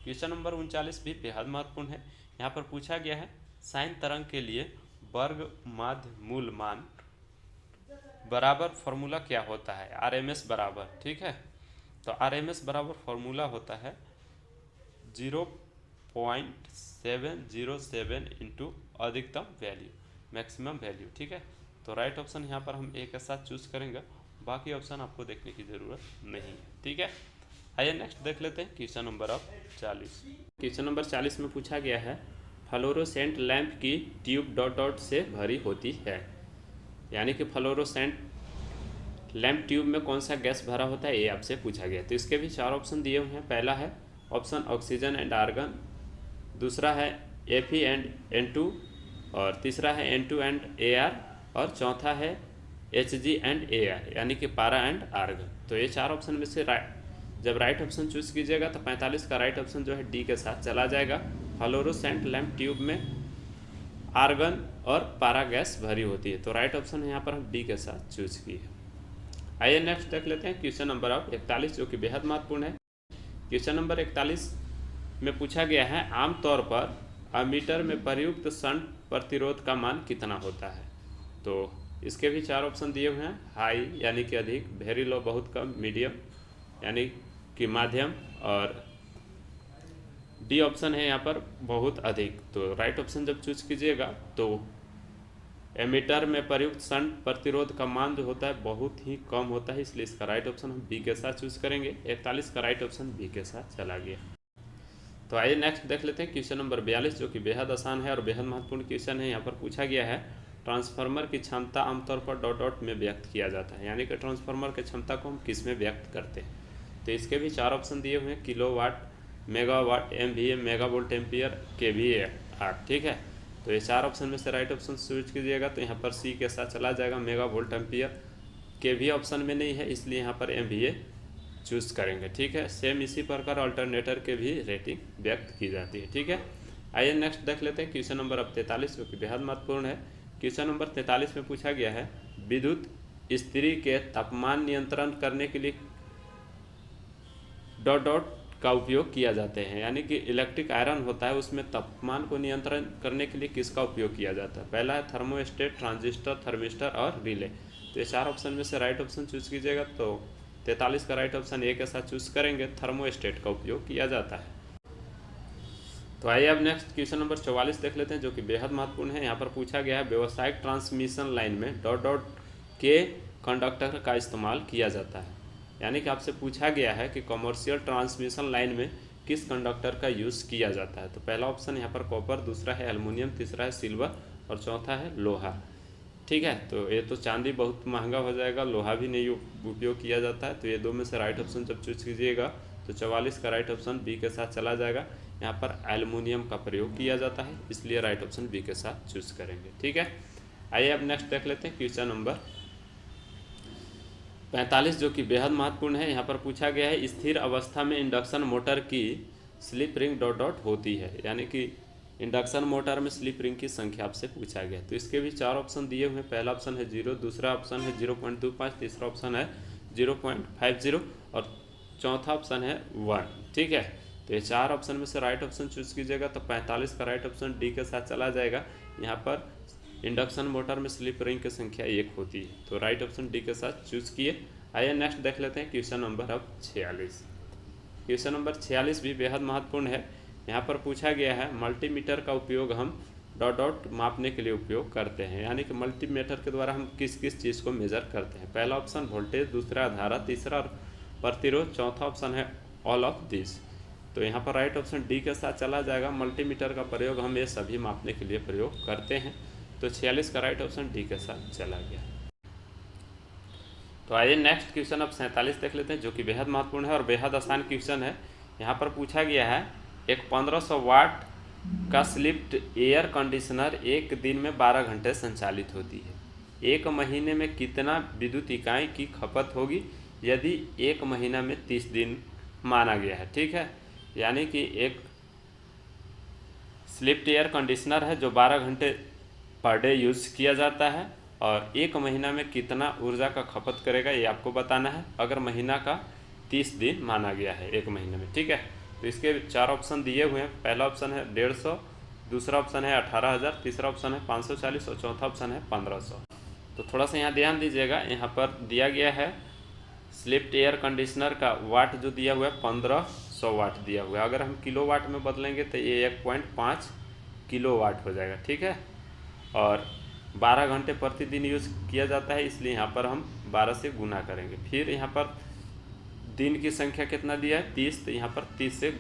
क्वेश्चन नंबर 39 भी बेहद महत्वपूर्ण है। यहाँ पर पूछा गया है साइन तरंग के लिए वर्ग माध्य मूल मान बराबर फॉर्मूला क्या होता है, RMS बराबर। ठीक है, तो RMS बराबर फॉर्मूला होता है 0.707 इंटू अधिकतम वैल्यू मैक्सिमम वैल्यू। ठीक है, तो राइट ऑप्शन यहाँ पर हम ए के साथ चूज करेंगे, बाकी ऑप्शन आपको देखने की ज़रूरत नहीं है। ठीक है, आइए नेक्स्ट देख लेते हैं क्वेश्चन नंबर 40। क्वेश्चन नंबर 40 में पूछा गया है फ्लोरोसेंट लैंप की ट्यूब डॉट डॉट से भरी होती है, यानी कि फ्लोरोसेंट लैंप ट्यूब में कौन सा गैस भरा होता है ये आपसे पूछा गया। तो इसके भी 4 ऑप्शन दिए हुए हैं। पहला है ऑप्शन ऑक्सीजन एंड आर्गन, दूसरा है Fe एंड N2, और तीसरा है N2 एंड Ar, और चौथा है Hg एंड Ar, यानी कि पारा एंड आर्गन। तो ये 4 ऑप्शन में से जब राइट ऑप्शन चूज कीजिएगा तो 45 का राइट ऑप्शन जो है डी के साथ चला जाएगा। फ्लोरोसेंट लैंप ट्यूब में आर्गन और पारा गैस भरी होती है, तो राइट ऑप्शन यहाँ पर हम डी के साथ चूज किए। आइए नेक्स्ट देख लेते हैं क्वेश्चन नंबर 41, जो कि बेहद महत्वपूर्ण है। क्वेश्चन नंबर 41 में पूछा गया है आमतौर पर अमीटर में प्रयुक्त शंट प्रतिरोध का मान कितना होता है। तो इसके भी 4 ऑप्शन दिए हुए हैं। हाई यानी कि अधिक, वेरी लो बहुत कम, मीडियम यानी कि माध्यम, और डी ऑप्शन है यहाँ पर बहुत अधिक। तो राइट ऑप्शन जब चूज कीजिएगा तो एमीटर में प्रयुक्त शंट प्रतिरोध का मान जो होता है बहुत ही कम होता है, इसलिए इसका राइट ऑप्शन हम बी के साथ चूज करेंगे। 41 का राइट ऑप्शन बी के साथ चला गया। तो आइए नेक्स्ट देख लेते हैं क्वेश्चन नंबर 42, जो कि बेहद आसान है और बेहद महत्वपूर्ण क्वेश्चन है। यहाँ पर पूछा गया है ट्रांसफार्मर की क्षमता आमतौर पर डॉट डॉट में व्यक्त किया जाता है, यानी कि ट्रांसफार्मर की क्षमता को हम किस में व्यक्त करते हैं। तो इसके भी 4 ऑप्शन दिए हुए हैं, kilowatt, megawatt, MVA, megavolt ampere, KVA। ठीक है, तो ये 4 ऑप्शन में से राइट ऑप्शन चूज कीजिएगा तो यहाँ पर सी के साथ चला जाएगा, मेगावोल्ट एम्पियर। KVA ऑप्शन में नहीं है इसलिए यहाँ पर MVA चूज करेंगे। ठीक है, सेम इसी प्रकार अल्टरनेटर के भी रेटिंग व्यक्त की जाती है। ठीक है, आइए नेक्स्ट देख लेते हैं क्वेश्चन नंबर 43, जो कि बेहद महत्वपूर्ण है। क्वेश्चन नंबर 43 में पूछा गया है विद्युत इस्त्री के तापमान नियंत्रण करने के लिए डॉट डॉट का उपयोग किया जाते हैं, यानी कि इलेक्ट्रिक आयरन होता है उसमें तापमान को नियंत्रण करने के लिए किसका उपयोग किया जाता है। पहला है थर्मोस्टेट, ट्रांजिस्टर, थर्मिस्टर और रिले। तो ये 4 ऑप्शन में से राइट ऑप्शन चूज कीजिएगा तो 43 का राइट ऑप्शन ए के साथ चूज करेंगे, थर्मोस्टेट का उपयोग किया जाता है। तो आइए अब नेक्स्ट क्वेश्चन नंबर 44 देख लेते हैं, जो कि बेहद महत्वपूर्ण है। यहाँ पर पूछा गया है व्यावसायिक ट्रांसमिशन लाइन में डॉट डॉट के कंडक्टर का इस्तेमाल किया जाता है, यानी कि आपसे पूछा गया है कि कमर्शियल ट्रांसमिशन लाइन में किस कंडक्टर का यूज़ किया जाता है। तो पहला ऑप्शन यहाँ पर कॉपर, दूसरा है एल्युमिनियम, तीसरा है सिल्वर और चौथा है लोहा। ठीक है, तो ये तो चांदी बहुत महंगा हो जाएगा, लोहा भी नहीं उपयोग किया जाता है, तो ये 2 में से राइट ऑप्शन जब चूज कीजिएगा तो 44 का राइट ऑप्शन बी के साथ चला जाएगा। यहाँ पर एल्युमिनियम का प्रयोग किया जाता है इसलिए राइट ऑप्शन बी के साथ चूज करेंगे। ठीक है, आइए अब नेक्स्ट देख लेते हैं क्वेश्चन नंबर 45, जो कि बेहद महत्वपूर्ण है। यहाँ पर पूछा गया है स्थिर अवस्था में इंडक्शन मोटर की स्लिप रिंग डॉट डॉट होती है, यानी कि इंडक्शन मोटर में स्लिप रिंग की संख्या आपसे पूछा गया। तो इसके भी 4 ऑप्शन दिए हुए हैं। पहला ऑप्शन है 0, दूसरा ऑप्शन है 0.25, तीसरा ऑप्शन है 0.50 और चौथा ऑप्शन है 1। ठीक है, तो ये 4 ऑप्शन में से राइट ऑप्शन चूज कीजिएगा तो 45 का राइट ऑप्शन डी के साथ चला जाएगा। यहाँ पर इंडक्शन मोटर में स्लिप रिंग की संख्या 1 होती है, तो राइट ऑप्शन डी के साथ चूज किए। आइए नेक्स्ट देख लेते हैं क्वेश्चन नंबर अब 46। क्वेश्चन नंबर 46 भी बेहद महत्वपूर्ण है। यहाँ पर पूछा गया है मल्टीमीटर का उपयोग हम डॉट डॉट मापने के लिए उपयोग करते हैं, यानी कि मल्टीमीटर के द्वारा हम किस किस चीज़ को मेजर करते हैं। पहला ऑप्शन वोल्टेज, दूसरा धारा, तीसरा प्रतिरोध, चौथा ऑप्शन है ऑल ऑफ दिस। तो यहाँ पर राइट ऑप्शन डी के साथ चला जाएगा। मल्टीमीटर का प्रयोग हम ये सभी मापने के लिए प्रयोग करते हैं, तो 46 का राइट ऑप्शन डी के साथ चला गया। तो आइए नेक्स्ट क्वेश्चन अब 47 देख लेते हैं, जो कि बेहद महत्वपूर्ण है और बेहद आसान क्वेश्चन है। यहाँ पर पूछा गया है एक 1500 वाट का स्लिप्ड एयर कंडीशनर एक दिन में 12 घंटे संचालित होती है। एक महीने में कितना विद्युत इकाई की खपत होगी यदि एक महीना में 30 दिन माना गया है। ठीक है, यानी कि एक स्लिप्ड एयर कंडीशनर है जो 12 घंटे पर डे यूज़ किया जाता है और एक महीना में कितना ऊर्जा का खपत करेगा ये आपको बताना है, अगर महीना का 30 दिन माना गया है एक महीने में। ठीक है, तो इसके 4 ऑप्शन दिए हुए हैं। पहला ऑप्शन है 150, दूसरा ऑप्शन है 18,000, तीसरा ऑप्शन है 540 और चौथा ऑप्शन है 1500। तो थोड़ा सा यहाँ ध्यान दीजिएगा, यहाँ पर दिया गया है स्लिप्ड एयर कंडीशनर का वाट जो दिया हुआ है 1500 वाट दिया हुआ है। अगर हम किलो वाट में बदलेंगे तो ये 1.5 किलो वाट हो जाएगा। ठीक है, और 12 घंटे प्रतिदिन यूज़ किया जाता है, इसलिए यहाँ पर हम 12 से गुना करेंगे। फिर यहाँ पर दिन की संख्या कितना दिया है 30, तो यहाँ पर 30 से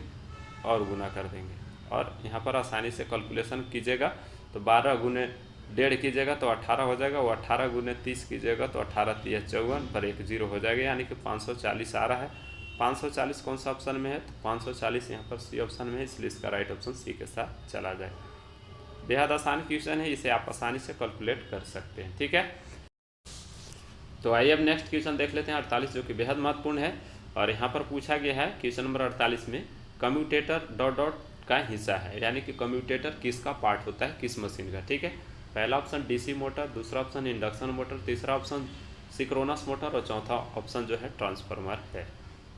और गुना कर देंगे और यहाँ पर आसानी से कैलकुलेशन कीजिएगा। तो 12 गुने 1.5 कीजिएगा तो 18 हो जाएगा, वो 18 गुने 30 कीजिएगा तो 18 × 3 = 54 पर एक 0 हो जाएगा, यानी कि 540 आ रहा है। 540 कौन सा ऑप्शन में है, तो 540 यहाँ पर सी ऑप्शन में है, इसलिए इसका राइट ऑप्शन सी के साथ चला जाए। बेहद आसान क्वेश्चन है, इसे आप आसानी से कैलकुलेट कर सकते हैं। ठीक है, तो आइए अब नेक्स्ट क्वेश्चन देख लेते हैं 48, जो कि बेहद महत्वपूर्ण है। और यहाँ पर पूछा गया है क्वेश्चन नंबर 48 में कम्यूटेटर डॉट डॉट का हिस्सा है, यानी कि कम्यूटेटर किसका पार्ट होता है, किस मशीन का। ठीक है, पहला ऑप्शन डीसी मोटर, दूसरा ऑप्शन इंडक्शन मोटर, तीसरा ऑप्शन सिंक्रोनस मोटर और चौथा ऑप्शन जो है ट्रांसफार्मर है।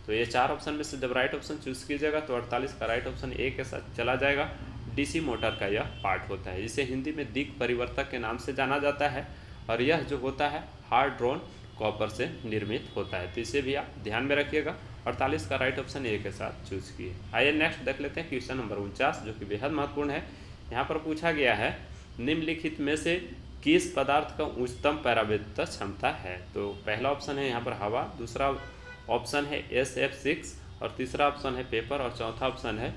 तो ये 4 ऑप्शन में से जब राइट ऑप्शन चूज़ कीजिएगा तो 48 का राइट ऑप्शन ए के साथ चला जाएगा। डीसी मोटर का यह पार्ट होता है, जिसे हिंदी में दिक् परिवर्तक के नाम से जाना जाता है और यह जो होता है हार्ड ड्रॉन कॉपर से निर्मित होता है, तो इसे भी आप ध्यान में रखिएगा। 48 का राइट ऑप्शन ए के साथ चूज किए। आइए नेक्स्ट देख लेते हैं क्वेश्चन नंबर 49, जो कि बेहद महत्वपूर्ण है। यहाँ पर पूछा गया है निम्नलिखित में से किस पदार्थ का उच्चतम परावैद्युत क्षमता है। तो पहला ऑप्शन है यहाँ पर हवा, दूसरा ऑप्शन है SF6 और तीसरा ऑप्शन है पेपर और चौथा ऑप्शन है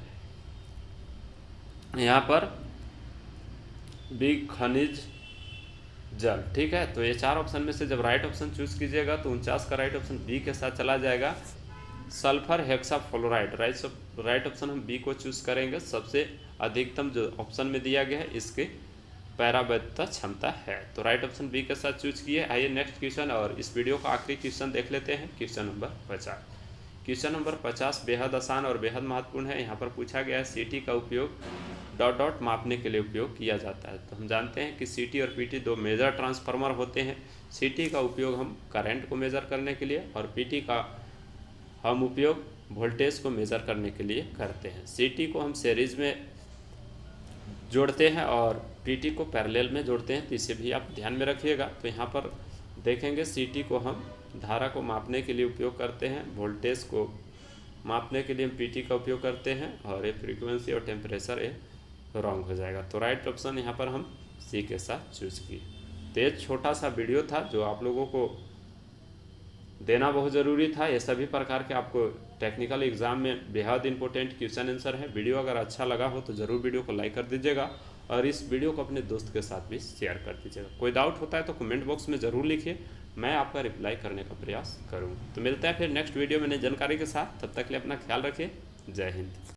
यहाँ पर बी खनिज जल। ठीक है, तो ये 4 ऑप्शन में से जब राइट ऑप्शन चूज कीजिएगा तो 49 का राइट ऑप्शन बी के साथ चला जाएगा, सल्फर हेक्साफ्लोराइड। राइट ऑप्शन हम बी को चूज करेंगे, सबसे अधिकतम जो ऑप्शन में दिया गया है इसके परावैद्युत क्षमता है, तो राइट ऑप्शन बी के साथ चूज किए। आइए नेक्स्ट क्वेश्चन और इस वीडियो का आखिरी क्वेश्चन देख लेते हैं, क्वेश्चन नंबर 50। क्वेश्चन नंबर 50 बेहद आसान और बेहद महत्वपूर्ण है। यहाँ पर पूछा गया है सीटी का उपयोग डॉट डॉट मापने के लिए उपयोग किया जाता है। तो हम जानते हैं कि सीटी और पीटी 2 मेजर ट्रांसफार्मर होते हैं। सीटी का उपयोग हम करंट को मेज़र करने के लिए और पीटी का हम उपयोग वोल्टेज को मेज़र करने के लिए करते हैं। सीटी को हम सीरीज में जोड़ते हैं और पीटी को पैरेलल में जोड़ते हैं, तो इसे भी आप ध्यान में रखिएगा। तो यहाँ पर देखेंगे सीटी को हम धारा को मापने के लिए उपयोग करते हैं, वोल्टेज को मापने के लिए हम पीटी का उपयोग करते हैं और ये फ्रीक्वेंसी और टेम्परेचर ये रॉन्ग हो जाएगा। तो राइट ऑप्शन यहाँ पर हम सी के साथ चूज किए। तो ये छोटा सा वीडियो था जो आप लोगों को देना बहुत ज़रूरी था। ये सभी प्रकार के आपको टेक्निकल एग्जाम में बेहद इंपॉर्टेंट क्वेश्चन आंसर है। वीडियो अगर अच्छा लगा हो तो ज़रूर वीडियो को लाइक कर दीजिएगा और इस वीडियो को अपने दोस्त के साथ भी शेयर कर दीजिएगा। कोई डाउट होता है तो कमेंट बॉक्स में ज़रूर लिखिए, मैं आपका रिप्लाई करने का प्रयास करूँगा। तो मिलते हैं फिर नेक्स्ट वीडियो में नई जानकारी के साथ, तब तक के लिए अपना ख्याल रखिए। जय हिंद।